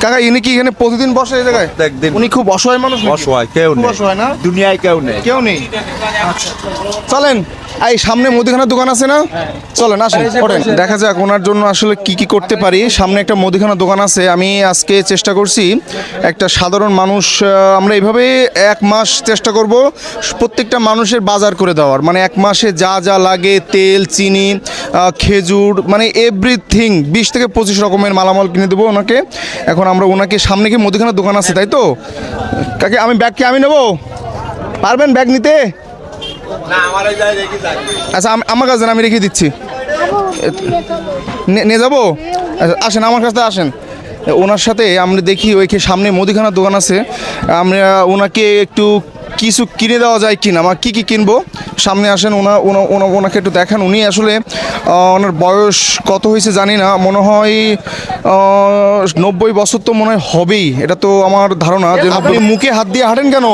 কাকা ইনি কি এখানে প্রতিদিন বসে এই জায়গায়? একদিন উনি খুব অসহায় মানুষ নাকি? অসহায়, কেউ খুব নেই অসহায় না? দুনিয়ায়, কেউ নেই। কেউ নেই। আচ্ছা চলেন, এই সামনে মুদিখানার দোকান আছে না, চলেন আসেন ওঠেন, দেখা যাক ওনার জন্য আসলে কি কি করতে পারি। সামনে একটা মুদিখানার দোকান আছে, আমি আজকে চেষ্টা করছি একটা সাধারণ মানুষ, আমরা এইভাবে এক মাস চেষ্টা করব প্রত্যেকটা মানুষের বাজার করে দেওয়ার, মানে এক মাসে যা যা লাগে তেল চিনি খেজুর মানে এভরিথিং 20 থেকে 25 রকমের মালামাল কিনে দেবো ওনাকে। এখন আমরা ওনাকে সামনে কি মুদিখানার দোকান আছে তাই তো? কাকে আমি ব্যাগ কি আমি নেবো? পারবেন ব্যাগ নিতে? আচ্ছা আমার কাছে আমি রেখে দিচ্ছি, নিয়ে যাবো। আচ্ছা আসেন আমার কাছে আসেন, ওনার সাথে আমরা দেখি ওইখানে সামনে মুদিখানার দোকান আছে, আমরা ওনাকে একটু কিছু কিনে দেওয়া যায় কিনা, আমার কী কী কিনবো সামনে আসেন। ওনাকে একটু দেখান, উনি আসলে ওনার বয়স কত হয়েছে জানি না, মনে হয় 90 বছর তো মনে হয় হবেই, এটা তো আমার ধারণা। যে আপনি মুখে হাত দিয়ে হাঁটেন কেন?